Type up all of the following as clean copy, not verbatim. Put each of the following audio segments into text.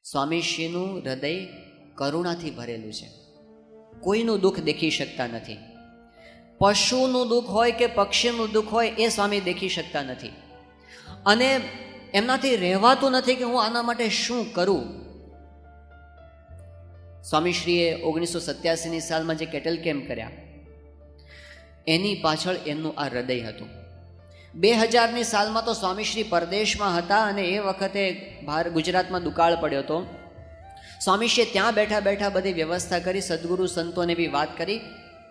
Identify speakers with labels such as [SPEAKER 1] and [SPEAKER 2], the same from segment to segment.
[SPEAKER 1] સ્વામીશ્રીનું હૃદય કરુણાથી ભરેલું છે. કોઈનું દુઃખ દેખી શકતા નથી. પશુનું દુઃખ હોય કે પક્ષીનું દુઃખ હોય એ સ્વામી દેખી શકતા નથી. અને એમનાથી રહેવાતું નથી કે હું આના માટે શું કરું. સ્વામીશ્રીએ 1987ની સાલમાં જે કેટલ કેમ્પ કર્યા એની પાછળ એમનું આ હૃદય હતું. 2000ની સાલમાં તો સ્વામીશ્રી પરદેશમાં હતા અને એ વખતે ગુજરાતમાં દુકાળ પડ્યો હતો. સ્વામીશ્રીએ ત્યાં બેઠા બેઠા બધી વ્યવસ્થા કરી, સદગુરુ સંતોને બી વાત કરી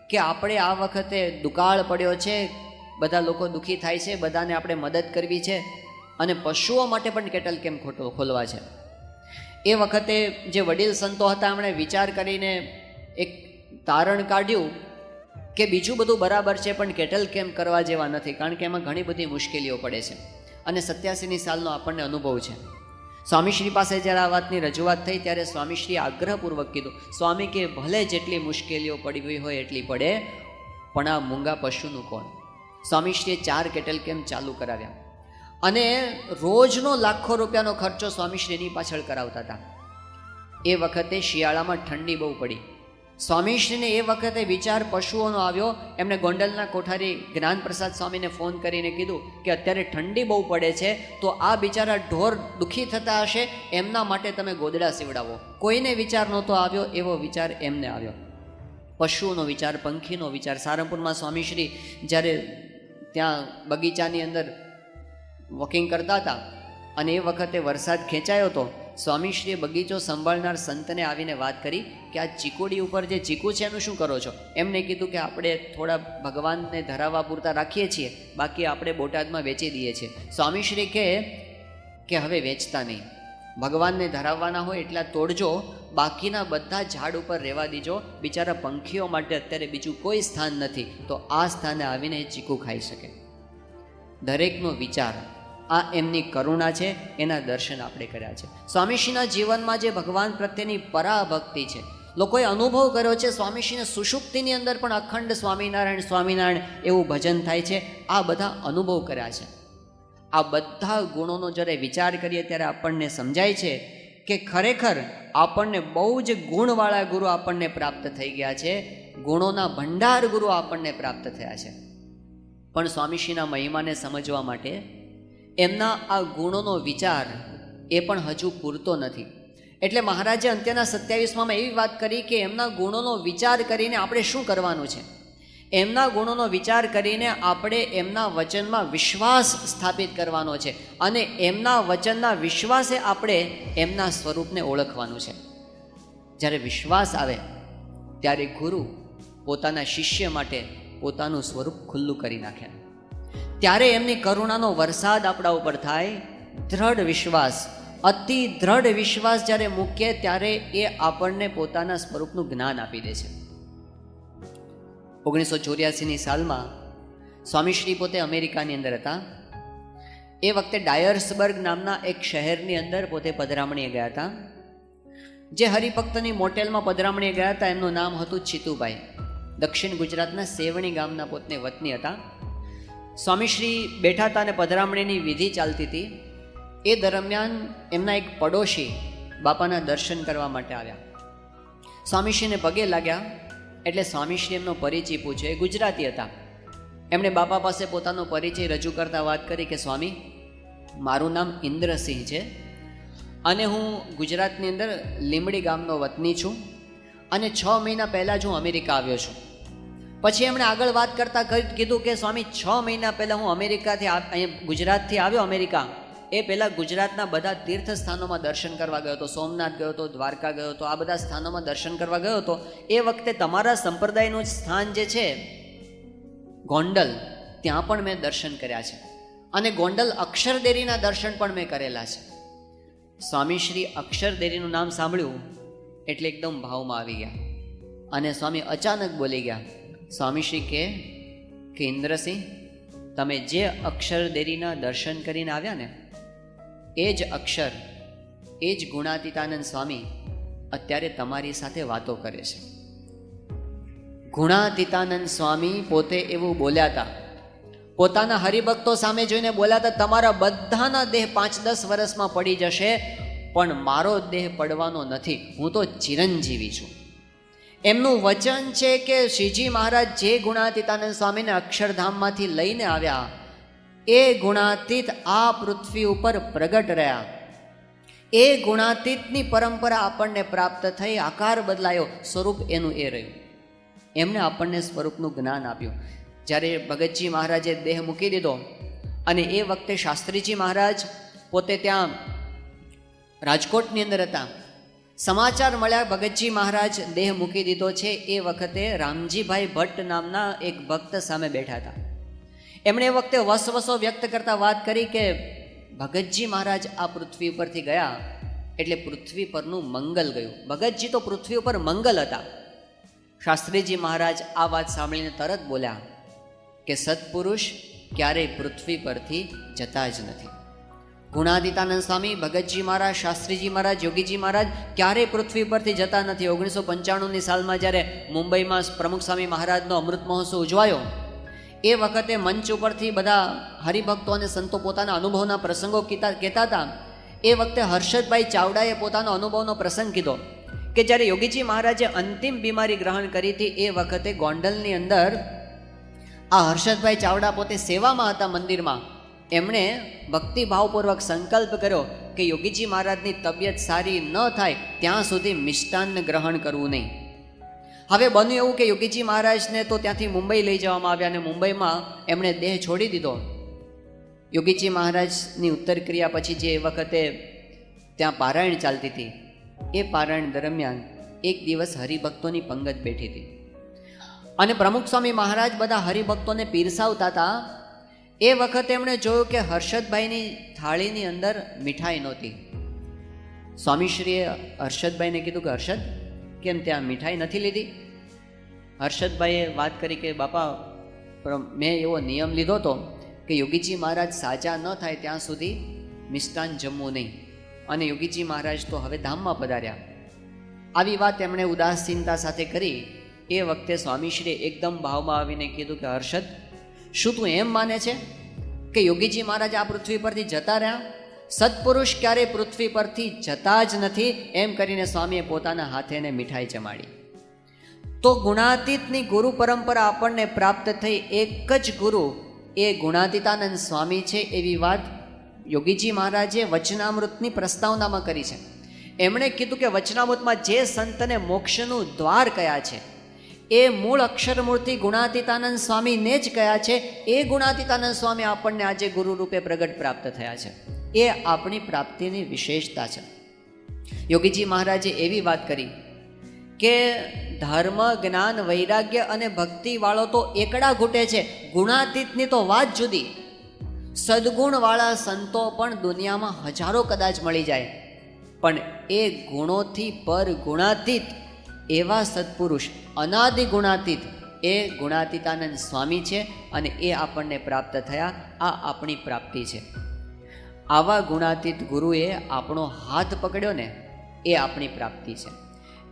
[SPEAKER 1] કે આપણે આ વખતે દુકાળ પડ્યો છે, બધા લોકો દુઃખી થાય છે, બધાને આપણે મદદ કરવી છે અને પશુઓ માટે પણ કેટલ કેમ્પ ખોલવા છે. એ વખતે જે વડીલ સંતો હતા એમણે વિચાર કરીને એક તારણ કાઢ્યું કે બીજું બધું બરાબર છે પણ કેટલ કેમ્પ કરવા જેવા નથી, કારણ કે એમાં ઘણી બધી મુશ્કેલીઓ પડે છે. અને 87ની સાલનો આપણને અનુભવ છે. સ્વામીશ્રી પાસે જ્યારે આ વાતની રજૂઆત થઈ ત્યારે સ્વામીશ્રીએ આગ્રહપૂર્વક કીધું, સ્વામી કે ભલે જેટલી મુશ્કેલીઓ પડી હોય એટલી પડે, પણ આ મૂંગા પશુનું કોણ. સ્વામીશ્રીએ 4 કેટલ કેમ્પ ચાલુ કરાવ્યા અને રોજનો લાખો રૂપિયાનો ખર્ચો સ્વામીશ્રીની પાછળ કરાવતા હતા. એ વખતે શિયાળામાં ઠંડી બહુ પડી. સ્વામીશ્રીને એ વખતે વિચાર પશુઓનો આવ્યો. એમણે ગોંડલના કોઠારી જ્ઞાનપ્રસાદ સ્વામીને ફોન કરીને કીધું કે અત્યારે ઠંડી બહુ પડે છે, તો આ બિચારા ઢોર દુઃખી થતા હશે, એમના માટે તમે ગોદડા સીવડાવો. કોઈને વિચાર નહોતો આવ્યો, એવો વિચાર એમને આવ્યો. પશુઓનો વિચાર, પંખીનો વિચાર. સારંગપુરમાં સ્વામીશ્રી જ્યારે ત્યાં બગીચાની અંદર વોકિંગ કરતા હતા અને એ વખતે વરસાદ ખેંચાયો હતો, સ્વામીશ્રીએ બગીચો સંભાળનાર સંતને આવીને વાત કરી કે આ ચીકોડી ઉપર જે ચીકુ છે એનું શું કરો છો. એમને કીધું કે આપણે થોડા ભગવાનને ધરાવવા પૂરતા રાખીએ છીએ, બાકી આપણે બોટાદમાં વેચી દઈએ છીએ. સ્વામીશ્રી કહે કે હવે વેચતા નહીં, ભગવાનને ધરાવવાના હોય એટલા તોડજો, બાકીના બધા ઝાડ ઉપર રહેવા દીજો. બિચારા પંખીઓ માટે અત્યારે બીજું કોઈ સ્થાન નથી, તો આ સ્થાને આવીને ચીકુ ખાઈ શકે. દરેકનો વિચાર, આ એમની કરુણા છે, એના દર્શન આપણે કર્યા છે. સ્વામીશ્રીના જીવનમાં જે ભગવાન પ્રત્યેની પરાભક્તિ છે, લોકોએ અનુભવ કર્યો છે. સ્વામીશ્રીને સુષુપ્તિની અંદર પણ અખંડ સ્વામિનારાયણ સ્વામિનારાયણ એવું ભજન થાય છે. આ બધા અનુભવ કર્યા છે. આ બધા ગુણોનો જ્યારે વિચાર કરીએ ત્યારે આપણને સમજાય છે કે ખરેખર આપણને બહુ જ ગુણવાળા ગુરુ આપણને પ્રાપ્ત થઈ ગયા છે. ગુણોના ભંડાર ગુરુ આપણને પ્રાપ્ત થયા છે. પણ સ્વામીશ્રીના મહિમાને સમજવા માટે એમના આ ગુણોનો વિચાર એ પણ હજુ પૂરતો નથી. એટલે મહારાજે અંત્યના 27માં એવી વાત કરી કે એમના ગુણોનો વિચાર કરીને આપણે શું કરવાનું છે. એમના ગુણોનો વિચાર કરીને આપણે એમના વચનમાં વિશ્વાસ સ્થાપિત કરવાનો છે અને એમના વચનના વિશ્વાસે આપણે એમના સ્વરૂપને ઓળખવાનું છે. જ્યારે વિશ્વાસ આવે ત્યારે ગુરુ પોતાના શિષ્ય માટે પોતાનું સ્વરૂપ ખુલ્લું કરી નાખે. ત્યારે એમની કરુણાનો વરસાદ આપણા ઉપર થાય. દ્રઢ વિશ્વાસ, અતિ દ્રઢ વિશ્વાસ જ્યારે મૂકીએ ત્યારે એ આપણને પોતાના સ્વરૂપનું જ્ઞાન આપી દે છે. 1984ની સાલમાં સ્વામીશ્રી પોતે અમેરિકાની અંદર હતા. એ વખતે ડાયર્સબર્ગ નામના એક શહેરની અંદર પોતે પધરામણીએ ગયા હતા. જે હરિભક્તની મોટેલમાં પધરામણીએ ગયા હતા એમનું નામ હતું ચિતુભાઈ. દક્ષિણ ગુજરાતના સેવણી ગામના પોતને વતની હતા. સ્વામીશ્રી બેઠા હતા અને પધરામણીની વિધિ ચાલતી હતી. એ દરમિયાન એમના એક પડોશી બાપાના દર્શન કરવા માટે આવ્યા. સ્વામીશ્રીને પગે લાગ્યા એટલે સ્વામીશ્રી એમનો પરિચય પૂછ્યો. એ ગુજરાતી હતા. એમણે બાપા પાસે પોતાનો પરિચય રજૂ કરતા વાત કરી કે સ્વામી, મારું નામ ઇન્દ્રસિંહ છે અને હું ગુજરાતની અંદર લીંબડી ગામનો વતની છું અને 6 મહિના પહેલાં જ હું અમેરિકા આવ્યો છું. પછી એમણે આગળ વાત કરતાં કીધું કે સ્વામી, 6 મહિના પહેલાં હું અમેરિકાથી અહીંયા ગુજરાતથી આવ્યો અમેરિકા. એ પહેલાં ગુજરાતના બધા તીર્થ સ્થાનોમાં દર્શન કરવા ગયો હતો. સોમનાથ ગયો હતો, દ્વારકા ગયો હતો, આ બધા સ્થાનોમાં દર્શન કરવા ગયો હતો. એ વખતે તમારા સંપ્રદાયનું સ્થાન જે છે ગોંડલ, ત્યાં પણ મેં દર્શન કર્યા છે અને ગોંડલ અક્ષરદેરીના દર્શન પણ મેં કરેલા છે. સ્વામીશ્રી અક્ષરદેરીનું નામ સાંભળ્યું એટલે એકદમ ભાવમાં આવી ગયા અને સ્વામી અચાનક બોલી ગયા. સ્વામીશ્રી કે ઇન્દ્રસિંહ, તમે જે અક્ષરદેરીના દર્શન કરીને આવ્યા ને, એ જ અક્ષર, એ જ ગુણાતીતાનંદ સ્વામી અત્યારે તમારી સાથે વાતો કરે છે. ગુણાતીતાનંદ સ્વામી પોતે એવું બોલ્યા હતા. પોતાના હરિભક્તો સામે જોઈને બોલ્યા હતા, તમારા બધાના દેહ 5-10 વર્ષમાં પડી જશે, પણ મારો દેહ પડવાનો નથી, હું તો ચિરંજીવી છું. એમનું વચન છે કે શ્રીજી મહારાજ જે ગુણાતીતાનંદ સ્વામીને અક્ષરધામમાંથી લઈને આવ્યા એ ગુણાતીત આ પૃથ્વી ઉપર પ્રગટ રહ્યા. એ ગુણાતીતની પરંપરા આપણને પ્રાપ્ત થઈ, આકાર બદલાયો, સ્વરૂપ એનું એ રહ્યું. એમણે આપણને સ્વરૂપનું જ્ઞાન આપ્યું. જ્યારે ભગતજી મહારાજે દેહ મૂકી દીધો અને એ વખતે શાસ્ત્રીજી મહારાજ પોતે ત્યાં રાજકોટની અંદર હતા. સમાચાર મળ્યા ભગતજી મહારાજ દેહ મૂકી દીધો છે. એ વખતે રામજીભાઈ ભટ્ટ નામના એક ભક્ત સામે બેઠા હતા. એમણે એ વખતે વસવસો વ્યક્ત કરતા વાત કરી કે ભગતજી મહારાજ આ પૃથ્વી ઉપરથી ગયા એટલે પૃથ્વી પરનું મંગલ ગયું. ભગતજી તો પૃથ્વી ઉપર મંગલ હતા. શાસ્ત્રીજી મહારાજ આ વાત સાંભળીને તરત બોલ્યા કે સત્પુરુષ ક્યારેય પૃથ્વી પરથી જતા જ નથી. ગુણાતીતાનંદ સ્વામી, ભગતજી મહારાજ, શાસ્ત્રીજી મહારાજ, યોગીજી મહારાજ ક્યારેય પૃથ્વી પરથી જતા નથી. 1995ની સાલમાં જ્યારે મુંબઈમાં પ્રમુખ સ્વામી મહારાજનો અમૃત મહોત્સવ ઉજવાયો એ વખતે મંચ ઉપરથી બધા હરિભક્તો અને સંતો પોતાના અનુભવના પ્રસંગો કહેતા હતા. એ વખતે હર્ષદભાઈ ચાવડાએ પોતાનો અનુભવનો પ્રસંગ કીધો કે જ્યારે યોગીજી મહારાજે અંતિમ બીમારી ગ્રહણ કરી હતી એ વખતે ગોંડલની અંદર આ હર્ષદભાઈ ચાવડા પોતે સેવામાં હતા મંદિરમાં. એમણે ભક્તિભાવપૂર્વક સંકલ્પ કર્યો કે યોગીજી મહારાજની તબિયત સારી ન થાય ત્યાં સુધી મિષ્ટાન્ન ગ્રહણ કરવું નહીં. હવે બન્યું એવું કે યોગીજી મહારાજને તો ત્યાંથી મુંબઈ લઈ જવામાં આવ્યા અને મુંબઈમાં એમણે દેહ છોડી દીધો. યોગીજી મહારાજની ઉત્તર ક્રિયા પછી જે વખતે ત્યાં પારાયણ ચાલતી હતી એ પારાયણ દરમિયાન એક દિવસ હરિભક્તોની પંગત બેઠી હતી અને પ્રમુખ સ્વામી મહારાજ બધા હરિભક્તોને પીરસાવતા હતા. એ વખતે એમણે જોયું કે હર્ષદભાઈની થાળીની અંદર મીઠાઈ નહોતી. સ્વામીશ્રીએ હર્ષદભાઈને કીધું કે હર્ષદ, કેમ ત્યાં મીઠાઈ નથી લીધી? હર્ષદભાઈએ વાત કરી કે બાપા, મેં એવો નિયમ લીધો હતો કે યોગીજી મહારાજ સાજા ન થાય ત્યાં સુધી મિષ્ટાન જમવું નહીં, અને યોગીજી મહારાજ તો હવે ધામમાં પધાર્યા. આવી વાત એમણે ઉદાસીનતા સાથે કરી. એ વખતે સ્વામીશ્રીએ એકદમ ભાવમાં આવીને કીધું કે હર્ષદ, શું તું એમ માને છે કે યોગીજી મહારાજ આ પૃથ્વી પરથી જતા રહ્યા? સત્પુરુષ ક્યારેય પૃથ્વી પરથી જતા જ નથી. એમ કરીને સ્વામીએ પોતાના હાથે એને મીઠાઈ જમાડી. તો ગુણાતીતની ગુરુ પરંપરા આપણને પ્રાપ્ત થઈ. એક જ ગુરુ એ ગુણાતીતાનંદ સ્વામી છે. એવી વાત યોગીજી મહારાજે વચનામૃતની પ્રસ્તાવનામાં કરી છે. એમણે કીધું કે વચનામૃતમાં જે સંતને મોક્ષનું દ્વાર કયા છે એ મૂળ અક્ષરમૂર્તિ ગુણાતીતાનંદ સ્વામીને જ કયા છે. એ ગુણાતીતાનંદ સ્વામી આપણને આજે ગુરુ રૂપે પ્રગટ પ્રાપ્ત થયા છે. એ આપણી પ્રાપ્તિની વિશેષતા છે. યોગીજી મહારાજે એવી વાત કરી કે ધર્મ, જ્ઞાન, વૈરાગ્ય અને ભક્તિ વાળો તો એકડા ઘૂટે છે, ગુણાતીતની તો વાત જુદી. સદગુણવાળા સંતો પણ દુનિયામાં હજારો કદાચ મળી જાય, પણ એ ગુણોથી પર ગુણાતીત એવા સત્પુરુષ, અનાદિ ગુણાતીત, એ ગુણાતીતાનંદ સ્વામી છે અને એ આપણને પ્રાપ્ત થયા. આ આપણી પ્રાપ્તિ છે. આવા ગુણાતીત ગુરુએ આપણો હાથ પકડ્યો ને એ આપણી પ્રાપ્તિ છે.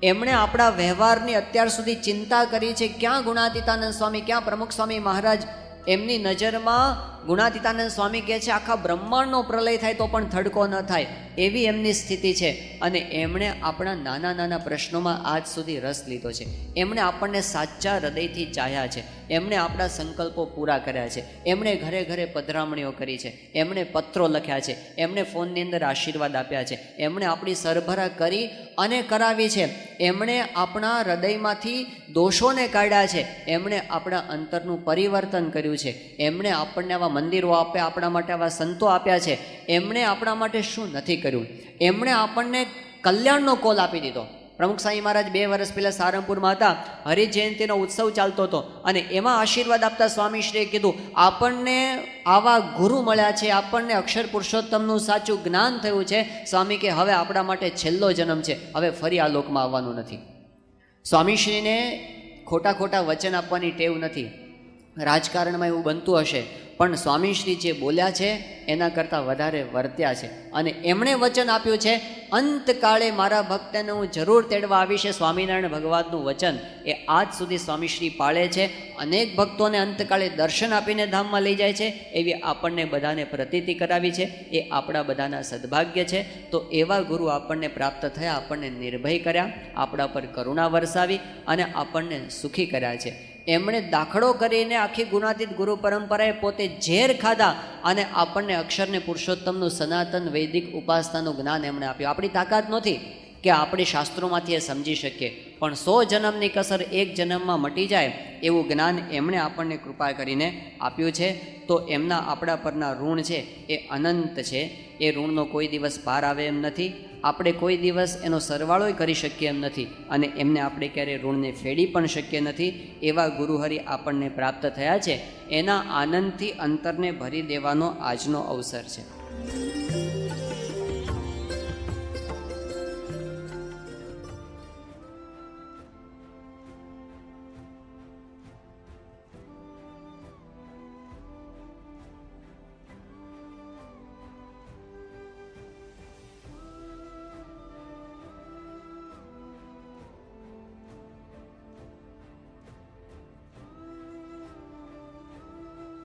[SPEAKER 1] એમણે આપણા વ્યવહારની અત્યાર સુધી ચિંતા કરી છે. ક્યાં ગુણાતીતાનંદ સ્વામી, ક્યાં પ્રમુખ સ્વામી મહારાજ? એમની નજરમાં ગુણાતીતાનંદ સ્વામી કહે છે આખા બ્રહ્માંડનો પ્રલય થાય તો પણ થડકો ન થાય, એવી એમની સ્થિતિ છે. અને એમણે આપણા નાના નાના પ્રશ્નોમાં આજ સુધી રસ લીધો છે. એમણે આપણને સાચા હૃદયથી ચાહ્યા છે. એમણે આપણા સંકલ્પો પૂરા કર્યા છે. એમણે ઘરે ઘરે પધરામણીઓ કરી છે. એમણે પત્રો લખ્યા છે. એમણે ફોનની અંદર આશીર્વાદ આપ્યા છે. એમણે આપણી સરભરા કરી અને કરાવી છે. એમણે આપણા હૃદયમાંથી દોષોને કાઢ્યા છે. એમણે આપણા અંતરનું પરિવર્તન કર્યું છે. એમણે આપણને આવા મંદિરો આપ્યા, આપણા માટે આવા સંતો આપ્યા છે. એમણે આપણા માટે શું નથી કર્યું? એમણે આપણને કલ્યાણનો કોલ આપી દીધો. પ્રમુખ સ્વામી મહારાજ 2 વર્ષ પહેલાં સારંગપુરમાં હતા, હરિજયંતિનો ઉત્સવ ચાલતો હતો અને એમાં આશીર્વાદ આપતા સ્વામીશ્રીએ કીધું આપણને આવા ગુરુ મળ્યા છે, આપણને અક્ષર પુરુષોત્તમનું સાચું જ્ઞાન થયું છે. સ્વામી કે હવે આપણા માટે છેલ્લો જન્મ છે, હવે ફરી આ લોકમાં આવવાનું નથી. સ્વામીશ્રીને ખોટા ખોટા વચન આપવાની ટેવ નથી. રાજકારણમાં એવું બનતું હશે, પણ સ્વામીશ્રી જે બોલ્યા છે એના કરતાં વધારે વર્ત્યા છે. અને એમણે વચન આપ્યું છે, અંતકાળે મારા ભક્તને હું જરૂર તેડવા આવીશ. સ્વામિનારાયણ ભગવાનનું વચન એ આજ સુધી સ્વામીશ્રી પાળે છે. અનેક ભક્તોને અંતકાળે દર્શન આપીને ધામમાં લઈ જાય છે. એવી આપણને બધાને પ્રતીતિ કરાવી છે. એ આપણા બધાના સદભાગ્ય છે. તો એવા ગુરુ આપણને પ્રાપ્ત થયા, આપણને નિર્ભય કર્યા, આપણા પર કરુણા વરસાવી અને આપણને સુખી કર્યા છે. એમણે દાખલો કરીને આખી ગુણાતીત ગુરુ પરંપરાએ પોતે ઝેર ખાધા અને આપણને અક્ષરને પુરુષોત્તમનું સનાતન વૈદિક ઉપાસનાનું જ્ઞાન એમણે આપ્યું. આપણી તાકાત નથી કે આપણે શાસ્ત્રોમાંથી એ સમજી શકીએ, પણ 100 જન્મની કસર એક જન્મમાં મટી જાય એવું જ્ઞાન એમણે આપણને કૃપા કરીને આપ્યું છે. તો એમના આપણા પરના ઋણ છે એ અનંત છે. એ ઋણનો કોઈ દિવસ પાર આવે એમ નથી. આપણે કોઈ દિવસ એનો સરવાળો કરી શકીએ એમ નથી અને એમને આપણે ક્યારેય ઋણને ફેડી પણ શકીએ નથી. એવા ગુરુહરિ આપણને પ્રાપ્ત થયા છે. એના આનંદથી અંતરને ભરી દેવાનો આજનો અવસર છે.